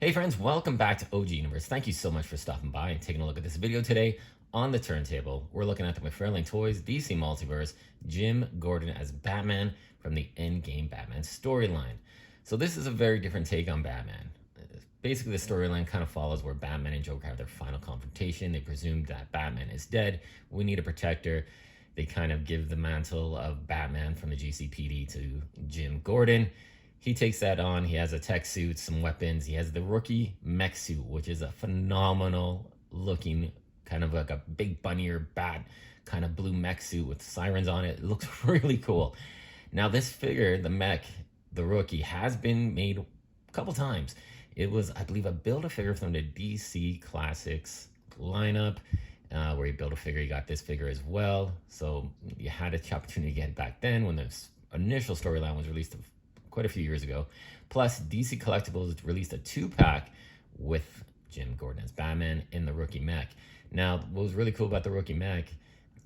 Hey friends, welcome back to OG Universe. Thank you so much for stopping by and taking a look at this video today. On the turntable, we're looking at the Mcfarlane Toys DC Multiverse, Jim Gordon as Batman from the Endgame Batman storyline. So this is a very different take on Batman. Basically, the storyline kind of follows where Batman and Joker have their final confrontation. They presume that Batman is dead. We need a protector. They kind of give the mantle of Batman from the GCPD to Jim Gordon. He takes that on. He has a tech suit, some weapons. He has the rookie mech suit, which is a phenomenal looking, kind of like a big bunny or bat kind of blue mech suit with sirens on it. It looks really cool. Now this figure, the mech, the rookie, has been made a couple times. It was, I believe, a Build-A-Figure from the DC Classics lineup, where you build a figure. You got this figure as well. So you had an opportunity to get it back then when this initial storyline was released quite a few years ago. Plus, DC Collectibles released a 2-pack with Jim Gordon as Batman in the rookie mech. Now, what was really cool about the rookie mech,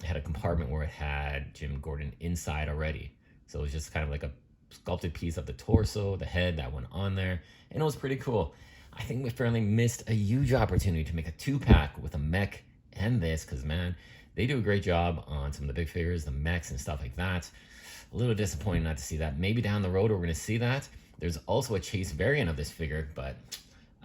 it had a compartment where it had Jim Gordon inside already. So it was just kind of like a sculpted piece of the torso, the head that went on there, and it was pretty cool. I think Mcfarlane missed a huge opportunity to make a 2-pack with a mech and this, because man, they do a great job on some of the big figures, the mechs and stuff like that. A little disappointing not to see that. Maybe down the road we're going to see that. There's also a chase variant of this figure, but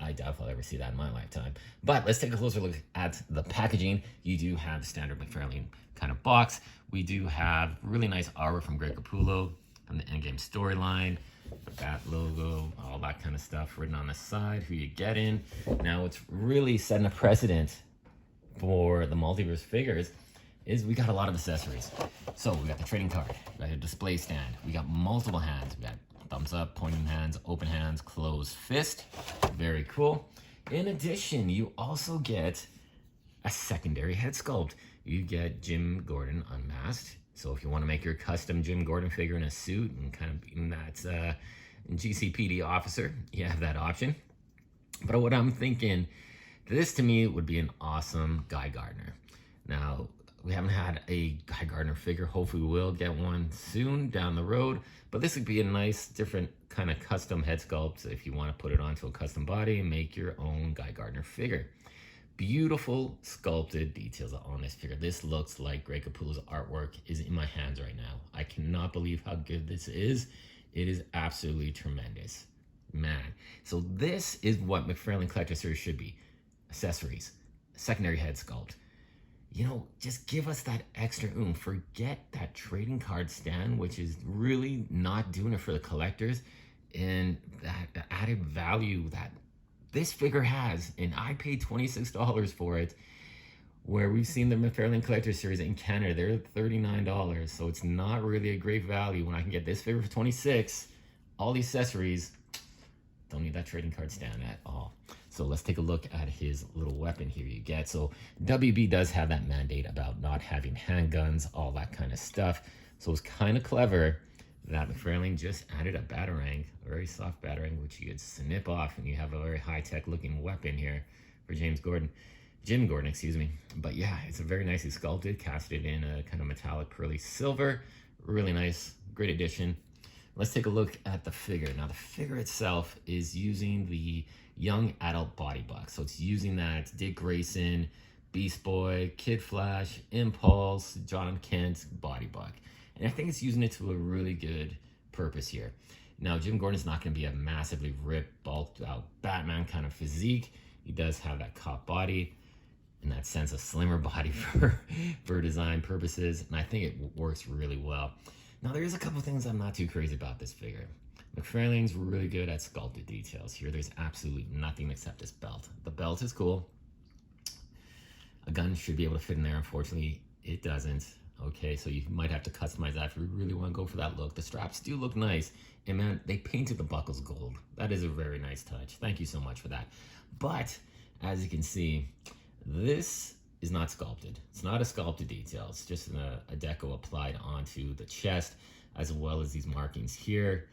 I doubt if I'll ever see that in my lifetime. But let's take a closer look at the packaging. You do have the standard Mcfarlane kind of box. We do have really nice artwork from Greg Capullo from the Endgame storyline, the Bat logo, all that kind of stuff written on the side, who you get in. Now, what's really setting a precedent for the Multiverse figures is we got a lot of accessories. So we got the trading card, we got a display stand, we got multiple hands, we got thumbs up, pointing hands, open hands, closed fist. Very cool. In addition, you also get a secondary head sculpt. You get Jim Gordon unmasked. So if you want to make your custom Jim Gordon figure in a suit and kind of being that GCPD officer, you have that option. But what I'm thinking, this to me would be an awesome Guy Gardner. Now, we haven't had a Guy Gardner figure. Hopefully we will get one soon down the road. But this would be a nice, different kind of custom head sculpt if you want to put it onto a custom body and make your own Guy Gardner figure. Beautiful sculpted details on this figure. This looks like Greg Capullo's artwork is in my hands right now. I cannot believe how good this is. It is absolutely tremendous. Man. So this is what Mcfarlane Collector Series should be. Accessories, secondary head sculpt. You know, just give us that extra oomph. Forget that trading card stand, which is really not doing it for the collectors, and that added value that this figure has. And I paid $26 for it, where we've seen the Mcfarlane Collector Series in Canada, they're $39. So it's not really a great value when I can get this figure for $26. All the accessories, don't need that trading card stand at all. So let's take a look at his little weapon here you get. So WB does have that mandate about not having handguns, all that kind of stuff. So it's kind of clever that Mcfarlane just added a batarang, a very soft batarang, which you could snip off, and you have a very high-tech looking weapon here for Jim Gordon, excuse me. But yeah, it's a very nicely sculpted, casted in a kind of metallic pearly silver. Really nice, great addition. Let's take a look at the figure. Now, the figure itself is using the young adult body box. So it's using that Dick Grayson, Beast Boy, Kid Flash, Impulse, John Kent body box. And I think it's using it to a really good purpose here. Now, Jim Gordon's not going to be a massively ripped, bulked out Batman kind of physique. He does have that cop body, in that sense, a slimmer body for design purposes. And I think it works really well. Now, there is a couple things I'm not too crazy about this figure. Mcfarlane's really good at sculpted details. Here, there's absolutely nothing except this belt. The belt is cool. A gun should be able to fit in there. Unfortunately, it doesn't. Okay, so you might have to customize that if you really want to go for that look. The straps do look nice. And man, they painted the buckles gold. That is a very nice touch. Thank you so much for that. But, as you can see, this is not sculpted. It's not a sculpted detail. It's just a deco applied onto the chest, as well as these markings here.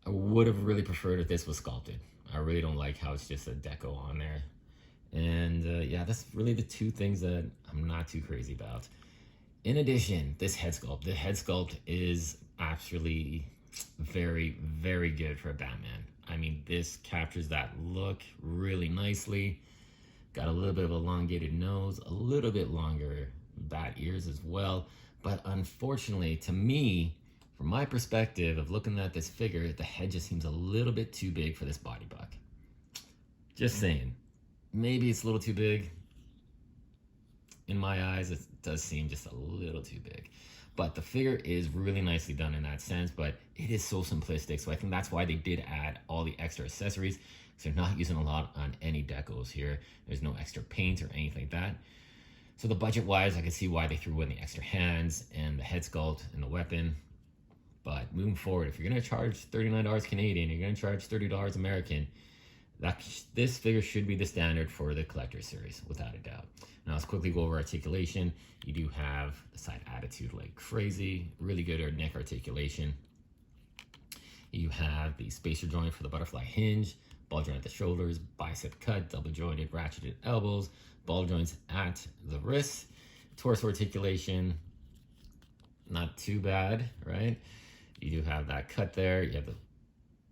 I would have really preferred if this was sculpted. I really don't like how it's just a deco on there. And yeah, that's really the two things that I'm not too crazy about. In addition, this head sculpt. The head sculpt is actually very, very good for a Batman. I I mean, this captures that look really nicely. Got a little bit of elongated nose, a little bit longer bat ears as well. But unfortunately, to me, from my perspective of looking at this figure, the head just seems a little bit too big for this body buck. Just saying. Maybe it's a little too big. In my eyes, it does seem just a little too big. But the figure is really nicely done in that sense, but it is so simplistic. So I think that's why they did add all the extra accessories. So they're not using a lot on any decals here. There's no extra paint or anything like that. So the budget-wise, I can see why they threw in the extra hands and the head sculpt and the weapon. But moving forward, if you're gonna charge $39 Canadian, you're gonna charge $30 American, this figure should be the standard for the collector series, without a doubt. Now let's quickly go over articulation. You do have the side attitude like crazy, really good neck articulation. You have the spacer joint for the butterfly hinge, ball joint at the shoulders, bicep cut, double jointed, ratcheted elbows, ball joints at the wrists, torso articulation, not too bad, right? You do have that cut there. You have the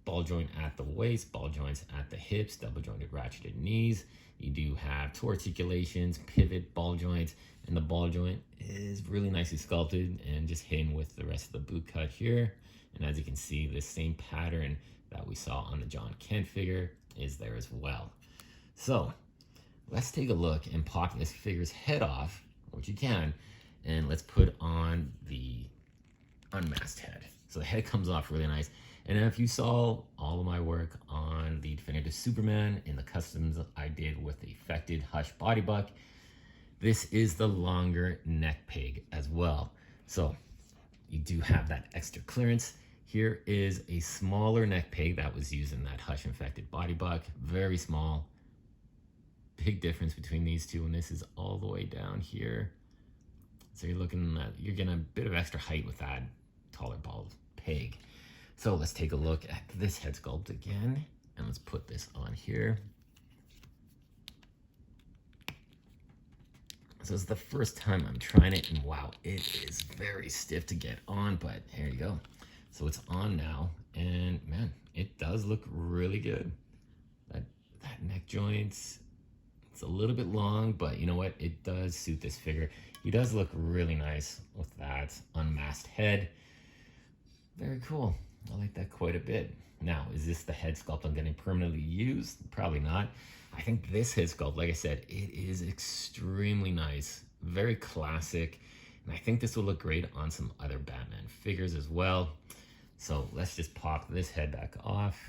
ball joint at the waist, ball joints at the hips, double jointed ratcheted knees. You do have toe articulations, pivot, ball joints, and the ball joint is really nicely sculpted and just hidden with the rest of the boot cut here. And as you can see, the same pattern that we saw on the John Kent figure is there as well. So let's take a look and pop this figure's head off, which you can, and let's put on the unmasked head. So the head comes off really nice. And if you saw all of my work on the Definitive Superman and the customs I did with the affected Hush body buck, this is the longer neck peg as well. So you do have that extra clearance. Here is a smaller neck peg that was used in that Hush infected body buck. Very small. Big difference between these two, and this is all the way down here. So you're looking at, you're getting a bit of extra height with that taller bald peg. So let's take a look at this head sculpt again, and let's put this on here. So it's the first time I'm trying it, and wow, it is very stiff to get on, but here you go. So it's on now, and man, it does look really good. That neck joint, it's a little bit long, but you know what? It does suit this figure. He does look really nice with that unmasked head. Very cool. I like that quite a bit. Now, is this the head sculpt I'm going to permanently use? Probably not. I think this head sculpt, like I said, it is extremely nice. Very classic. And I think this will look great on some other Batman figures as well. So let's just pop this head back off.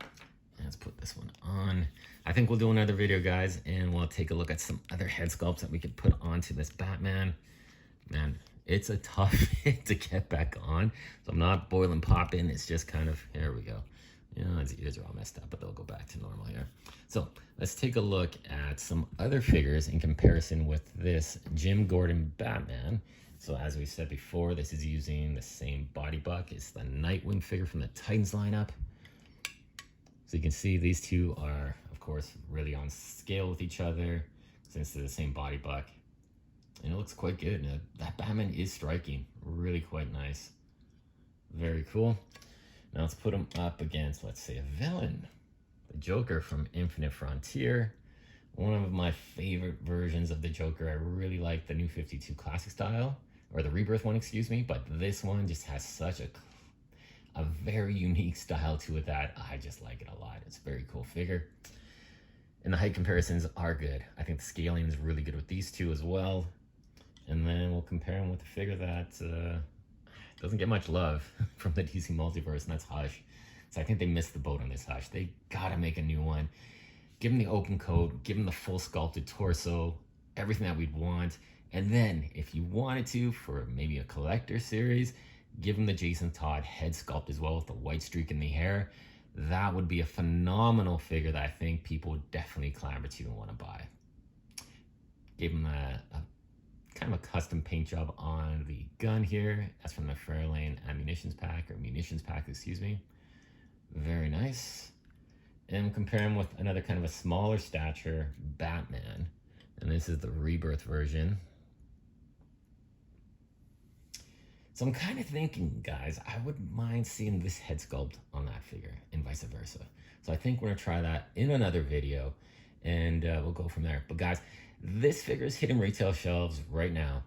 And let's put this one on. I think we'll do another video, guys, and we'll take a look at some other head sculpts that we could put onto this Batman. Man, it's a tough hit to get back on. So I'm not boiling popping. It's just kind of, here we go. You know, his ears are all messed up, but they'll go back to normal here. So let's take a look at some other figures in comparison with this Jim Gordon Batman. So as we said before, this is using the same body buck. It's the Nightwing figure from the Titans lineup. So you can see these two are, of course, really on scale with each other since they're the same body buck. And it looks quite good. That Batman is striking. Really quite nice. Very cool. Now let's put him up against, let's say, a villain. The Joker from Infinite Frontier. One of my favorite versions of the Joker. I really like the New 52 Classic style. Or the Rebirth one, excuse me. But this one just has such a very unique style to it that I just like it a lot. It's a very cool figure. And the height comparisons are good. I think the scaling is really good with these two as well. And then we'll compare them with a figure that doesn't get much love from the DC Multiverse, and that's Hush. So I think they missed the boat on this Hush. They gotta make a new one. Give him the open coat, give him the full sculpted torso, everything that we'd want. And then, if you wanted to, for maybe a collector series, give him the Jason Todd head sculpt as well with the white streak in the hair. That would be a phenomenal figure that I think people would definitely clamor to and want to buy. Give him a kind of a custom paint job on the gun here. That's from the Mcfarlane munitions pack, excuse me. Very nice. And we'll compare him with another kind of a smaller stature Batman. And this is the Rebirth version. So I'm kind of thinking, guys, I wouldn't mind seeing this head sculpt on that figure and vice versa. So I think we're gonna try that in another video, and we'll go from there. But guys, this figure is hitting retail shelves right now.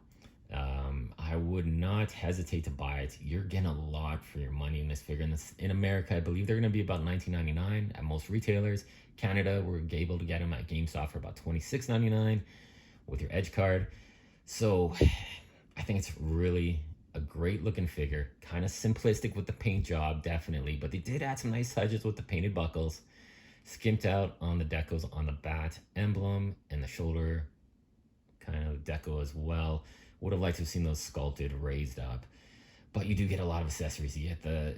I would not hesitate to buy it. You're getting a lot for your money in this figure. In America, I believe they're gonna be about $19.99 at most retailers. Canada, we're able to get them at GameStop for about $26.99 with your Edge card. So I think it's really a great looking figure, kind of simplistic with the paint job, definitely, but they did add some nice touches with the painted buckles, skimped out on the decos on the bat emblem and the shoulder kind of deco as well. Would have liked to have seen those sculpted, raised up, but you do get a lot of accessories. You get the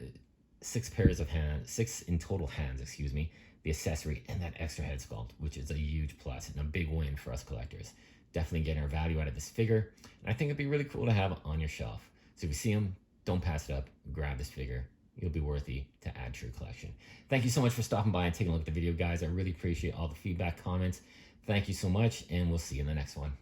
6 pairs of hands, 6 in total hands, excuse me, the accessory and that extra head sculpt, which is a huge plus and a big win for us collectors. Definitely getting our value out of this figure, and I think it'd be really cool to have on your shelf. So if you see them, don't pass it up. Grab this figure. It'll be worthy to add to your collection. Thank you so much for stopping by and taking a look at the video, guys. I really appreciate all the feedback, comments. Thank you so much, and we'll see you in the next one.